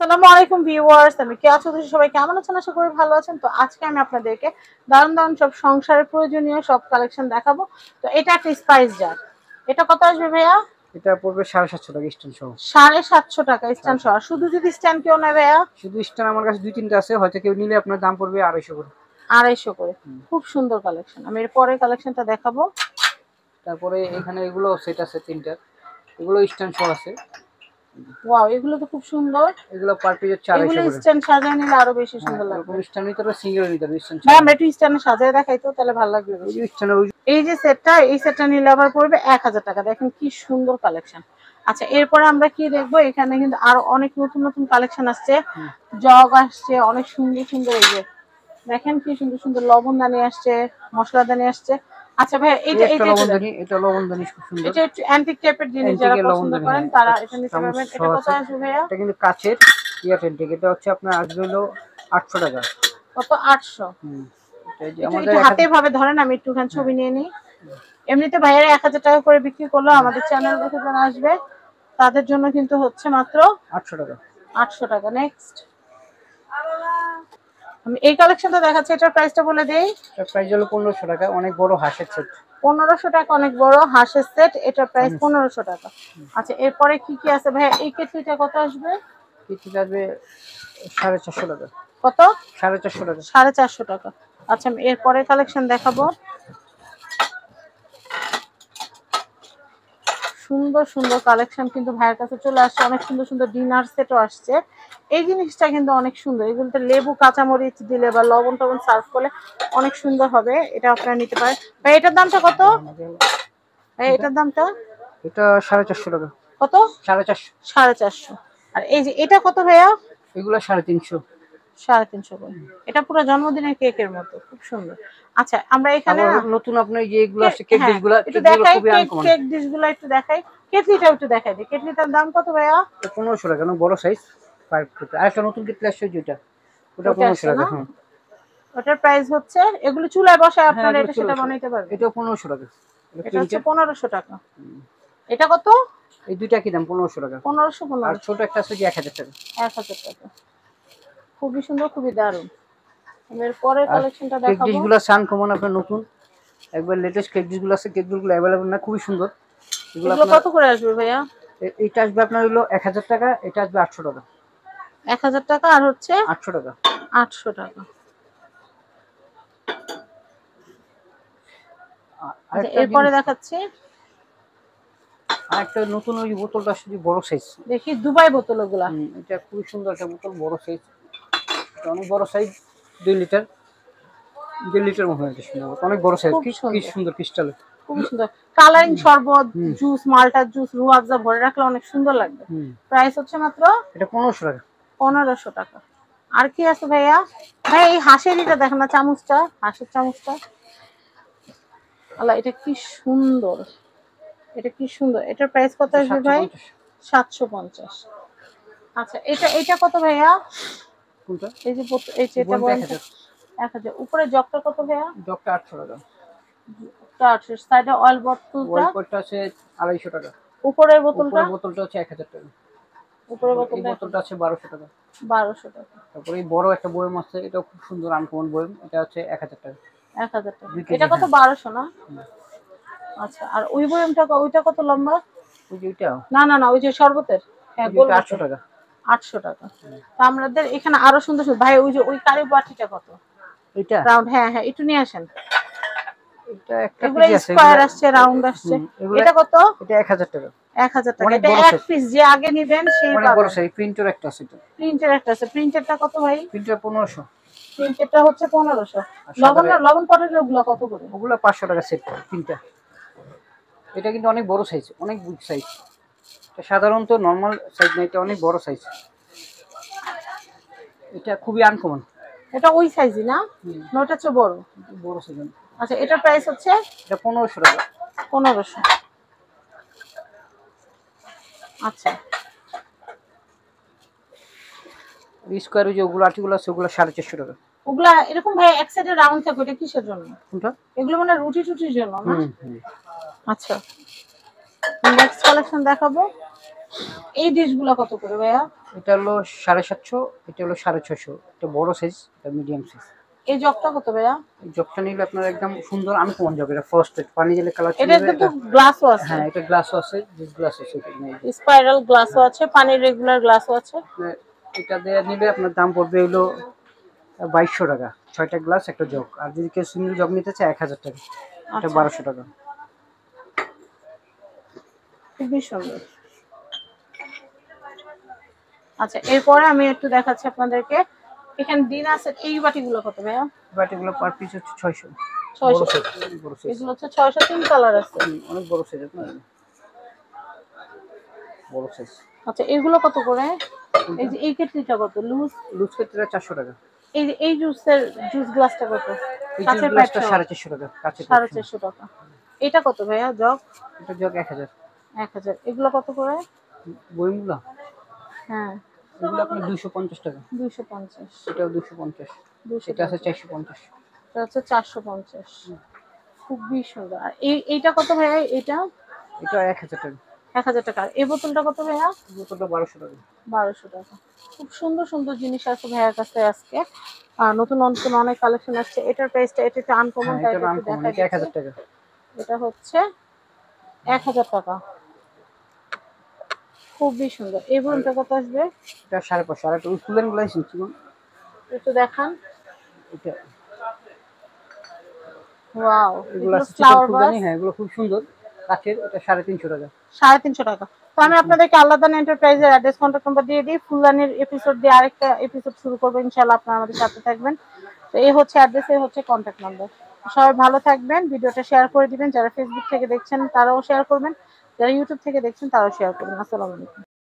আসসালামু আলাইকুম ভিউয়ার্স, আমি কেয়া চৌধুরী। সবাই কেমন আছেন? আশা করি ভালো আছেন। তো আজকে আমি আপনাদেরকে দারুণ দারুণ সব সংসারের প্রয়োজনীয় সব কালেকশন দেখাবো। তো এটা একটা স্পাইস জার, এটা কত আসবে ভাইয়া? এটা পড়বে 750 টাকা স্ট্যান্ড সহ। 750 টাকা স্ট্যান্ড সহ। শুধু যদি স্ট্যান্ড কেউ নেয় ভাইয়া? শুধু স্ট্যান্ড আমার কাছে দুই তিনটা আছে, হয়তো কেউ নিলে আপনার দাম পড়বে 250 করে। 250 করে। খুব সুন্দর কালেকশন। আমি এর পরের কালেকশনটা দেখাবো। তারপরে এখানে এগুলো সেট আছে তিনটা, এগুলো স্ট্যান্ড সহ আছে। ওয়াও, এগুলো তো খুব সুন্দর। এগুলো পার পিস 450 এগুলো করে। স্ট্যান্ড সাজায় নিলে আরো বেশি সুন্দর লাগবে। এরকম স্ট্যান্ড নিতে হবে, সিঙ্গেল নিতে হবে স্ট্যান্ড ভাই ছাড়া। আমরা একটু স্ট্যান্ডে সাজায় দেখাই তো, তাহলে ভালো লাগবে বেশি। এই স্ট্যান্ড ওই এই যে সেটটা, এই সেটটা নিলে আবার পড়বে 1000 টাকা। দেখেন কি সুন্দর কালেকশন। আচ্ছা, এরপরে আমরা কি দেখবো, এখানে কিন্তু আরো অনেক নতুন নতুন কালেকশন আসছে, জগ আসছে অনেক সুন্দর সুন্দর। এই যে দেখেন কি সুন্দর সুন্দর লবণদানি আসছে, মশলাদানি আসছে। আচ্ছা ভাই, এইটা একটা এইটা লবণদানি, এটা লবণদানি খুব সুন্দর। এটা একটু অ্যান্টিক টাইপের জিনিস, যারা অ্যান্টিকের পছন্দ লবণদানি, করেন তারা এটা নিতে পারবেন। এটা কত আসবে ভাইয়া? এটা কিন্তু কাচের ইয়ার অ্যান্টিক। এটা হচ্ছে আপনার আসবে হলো 800 টাকা। কত? 800। এটা যে একটু আমাদের একটু হাতে ভাবে ধরেন, আমি একটুখানি ছবি নিয়ে নিই। এমনিতে ভাইয়েরা 1000 টাকা করে বিক্রি করলো, আমাদের চ্যানেল দেখে যারা আসবে তাদের জন্য কিন্তু হচ্ছে মাত্র 800 টাকা। 800 টাকা। নেক্সট আমি এই কালেকশনটা দেখাচ্ছি, এটার প্রাইসটা বলে দেই। এটার প্রাইস হলো 1500 টাকা, অনেক বড় হাঁসের সেট। 1500 টাকা, অনেক বড় হাঁসের সেট, এটার প্রাইস 1500 টাকা। আচ্ছা, এরপরে কি কি আছে ভাইয়া? এই কেটলিটা কত আসবে? কেটলিটা আসবে 450 টাকা। কত? 450 টাকা। 450 টাকা। আচ্ছা, আমি এরপরে কালেকশন দেখাবো। সুন্দর সুন্দর কালেকশন কিন্তু ভাইয়ের কাছে চলে আসছে, অনেক সুন্দর সুন্দর ডিনার সেটও আসছে। এই জিনিসটা কিন্তু অনেক সুন্দর, এগুলোতে লেবু কাঁচামরিচ দিলে বা লবণ টবণ সার্ভ করলে অনেক সুন্দর হবে। এটা আপনারা নিতে পারেন। ভাই এটার দামটা কত? ভাই এটার দামটা? এটা 450 টাকা। কত? 450। 450। আর এই যে এটা কত ভাইয়া? এগুলো 350। 350 করে। এটা পুরো জন্মদিনের কেকের মতো, খুব সুন্দর। আচ্ছা, আমরা এখানে আবার না নতুন আপনার যে এগুলো আছে কেক হ্যাঁ, ডিশগুলো, একটু কেকগুলো দেখাই, খুবই কেক আনকমন। কেক ডিশগুলো একটু দেখাই। কেটলিটাও একটু দেখাই দিই। কেটলিটার দাম কত ভাইয়া? এটা 1500 টাকা, অনেক বড় সাইজ 5 ফুট। আর একটা নতুন কেটলি আসছে যেটা, ওটা ওটা 1500 আসছে টাকা। না? হ্যাঁ, ওটার প্রাইস হচ্ছে, এগুলো চুলায় বসায় হ্যাঁ আপনারা এগুলো এটা চলে সেটা আসে। বানাইতে পারবেন। এটাও 1500 টাকা। এটা হচ্ছে 1500 টাকা। এটা কত? এই দুইটা কি দাম? 1500 টাকা। 1500 আর 1500। ছোট একটা আছে যে 1000 টাকা। 1000 টাকা। খুবই সুন্দর, খুবই দারুণ। এর পরের আর কালেকশনটা কেক দেখাবো। ডিশগুলো আনকমন, আপনার নতুন একবার লেটেস্ট কেক ডিশগুলো আছে, কেক ডিশগুলো অ্যাভেলেবল না, খুবই সুন্দর। এগুলো এগুলো আপনার কত করে আসবে ভাইয়া? এইটা আসবে আপনার হলো 1000 টাকা, এটা আসবে 800 টাকা। 1000 টাকা আর হচ্ছে 800 টাকা। 800 টাকা। আচ্ছা, আরেকটা এরপরে জিনিস, দেখাচ্ছি। আরেকটা নতুন ওই বোতলটা আসছে যে বড় সাইজ। দেখি দুবাই বোতল ওগুলা। এটা খুবই সুন্দর একটা বোতল, বড় সাইজ। এটা অনেক বড় সাইজ, 2 লিটার। 2 লিটার মতো এটা সুন্দর, অনেক বড় সাইজ। খুব কি কি সুন্দর, সুন্দর ক্রিস্টাল। খুবই সুন্দর। কালারিং শরবত, জুস, মাল্টা জুস, রুহ আফজা ভরে রাখলে অনেক সুন্দর লাগবে। প্রাইস হচ্ছে মাত্র এটা 1500 টাকা। 1500 টাকা। আর কি আছে ভাইয়া? ভাই এই হাঁসের এটা দেখেন না, চামচটা, হাঁসের চামচটা। আল্লাহ, এটা কি সুন্দর, এটা কি সুন্দর। এটার প্রাইস কত এটা আসবে ভাই? 750। 750। আচ্ছা, এটা এটা কত ভাইয়া? কোনটা? এই যে এই যে এটা বলতে বলেন 1000। 1000। উপরে জগটা কত ভাইয়া? জগটা 800 টাকা। সাইডে অয়েল বোতলটা? ওয়াল পটটা আছে 250 টাকা। উপরের বোতলটা? উপরের বোতলটা হচ্ছে 1000 টাকা। উপরের এই বোতলটা বোতলটা আছে 1200 টাকা। 1200 টাকা। তারপরে এই বড় একটা বয়ম আছে, এটাও খুব সুন্দর আনকমন বয়ম, এটা হচ্ছে 1000 টাকা। 1000 টাকা। 2 কেজি। এটা কত? 1200 না? আচ্ছা, আর ওই বয়মটা ওইটা কত লম্বা? ওই যে ওইটা, না না না, ওই যে শরবতের, হ্যাঁ গোল 800 বোতল। টাকা। 800 টাকা। তো আমাদের এখানে আরো সুন্দর সুন্দর। ভাই ওই যে ওই কারি বাটিটা কত? এটা রাউন্ড, হ্যাঁ হ্যাঁ, একটু নিয়ে আসেন। এটা একটা এগুলো কেজি আছে, স্কয়ার আসছে, রাউন্ড আসছে। এটা কত? এটা 1000 টাকা। 1000 টাকা। অনেক এটা বড় এক সাইজ, পিস, যে আগে নেবেন সেই অনেক বড় পাবেন। সাইজ। প্রিন্টার একটা আছে, এটা প্রিন্টের একটা আছে। প্রিন্টেরটা কত ভাই? প্রিন্টার 1500। প্রিন্টেরটা হচ্ছে 1500। আর লবণ সাদা লবণ পটের ওগুলো কত করে? ওগুলো 500 টাকা সেট তিনটা। এটা কিন্তু অনেক বড় সাইজ, অনেক বিগ সাইজ। এটা সাধারণত নরমাল সাইজ না, এটা অনেক বড় সাইজ। এটা খুবই আনকমন। এটা ওই সাইজই না? ওটা হচ্ছে বড়। বড় সাইজ। আচ্ছা, এটার প্রাইস হচ্ছে এটা 1500 টাকা। 1500। আচ্ছা, স্কয়ার যে ওগুলো আর্টিগুলো আছে, ওগুলো 450 টাকা। ওগুলা এরকম ভাই এক সাইডে রাউন্ড থাকে, ওটা কিসের জন্য? কোনটা? এগুলো মানে রুটি টুটির জন্য না? হুম। আচ্ছা, নেক্সট কালেকশন দেখাবো। এই ডিশগুলো কত করে ভাইয়া? এটা হলো 750, এটা হলো 650, এটা বড় সাইজ, এটা মিডিয়াম সাইজ। এই জগটা কত ভাইয়া? এই জগটা নিলে আপনার একদম সুন্দর আনকমন জগ, এটা ফার্স্ট পানি দিলে কালার চেঞ্জ এটা হবে কিন্তু এটা। গ্লাসও আছে, হ্যাঁ, এটা গ্লাসও আছে, ডিস গ্লাস আছে এখানে। স্পাইরাল গ্লাসও আছে, পানির রেগুলার গ্লাসও আছে। আপনার এটা দিয়ে নিলে আপনার দাম পড়বে হলো 2200 টাকা, 6টা গ্লাস একটা জগ। আর যদি কেউ সিঙ্গেল জগ নিতে চায় 1000 টাকা, এটা আচ্ছা, 1200 টাকা। খুবই সুন্দর। আচ্ছা, এরপরে আমি একটু দেখাচ্ছি আপনাদেরকে, এখানে ডিনার সেট, এই বাটিগুলো কত ভাইয়া? বাটিগুলো পার পিস হচ্ছে 600। 600। বড় সাইজ, বড় সাইজ। এগুলো হচ্ছে 600, 3 কালার আছে। অনেক বড় সাইজ আপনার, বড় সাইজ। আচ্ছা, এগুলো কত করে? এই যে এই কেটলিটা কত লুজ? লুজ ক্ষেত্রে 400 টাকা। এই যে এই জুস গ্লাসটা কত? এই জুস কাঁচের গ্লাসটা প্যাকটা 450 টাকা, কাছে 450 টাকা। এটা কত ভাইয়া জগ? এটা জগ 1000। 1000। এগুলো কত করে? বইগুলো হ্যাঁ, এগুলো আপনার 250 টাকা। 250। এটাও 250, এটা আছে 250। 450। এটা হচ্ছে 450। খুবই সুন্দর। আর এইটা কত ভাইয়া? এটা এটা 1000 টাকা। 1000 টাকা। আর এই বোতলটা কত ভাইয়া? বোতলটা 1200 টাকা। 1200 টাকা। খুব সুন্দর সুন্দর জিনিস আছে ভাইয়ার কাছে আজকে। আর নতুন নতুন অনেক কালেকশন আসছে। এটার প্রাইসটা, এটা একটু আনকমন হ্যাঁ, তাই এটা একটু আনকমন, দেখাই এটা দিচ্ছি। 1000 টাকা। এটা হচ্ছে 1000 টাকা। খুবই সুন্দর। এই আর বোতলটা কত আসবে? এটা 550। আর একটা ফুলেন গ্লাস নিচ্ছি একটু দেখান। এটা, ওয়াও, এগুলো এগুলো আছে চিকন ফ্লাওয়ার ভাস। ফুলদানি। হ্যাঁ, এগুলো খুব সুন্দর কাচের, এটা 350 টাকা। 350 টাকা। তো আমি আপনাদেরকে আল্লাহদান এন্টারপ্রাইজের অ্যাড্রেস, কন্ট্যাক্ট নাম্বার দিয়ে দিই। ফুলদানির এপিসোড দিয়ে আরেকটা এপিসোড শুরু করবো ইনশাআল্লাহ, আপনারা আমাদের সাথে থাকবেন। তো এই হচ্ছে অ্যাড্রেস, এই হচ্ছে কন্ট্যাক্ট নাম্বার। সবাই ভালো থাকবেন, ভিডিওটা শেয়ার করে দিবেন, যারা ফেসবুক থেকে দেখছেন তারাও শেয়ার করবেন, যারা ইউটিউব থেকে দেখছেন তারাও শেয়ার করবেন। আসসালামু আলাইকুম।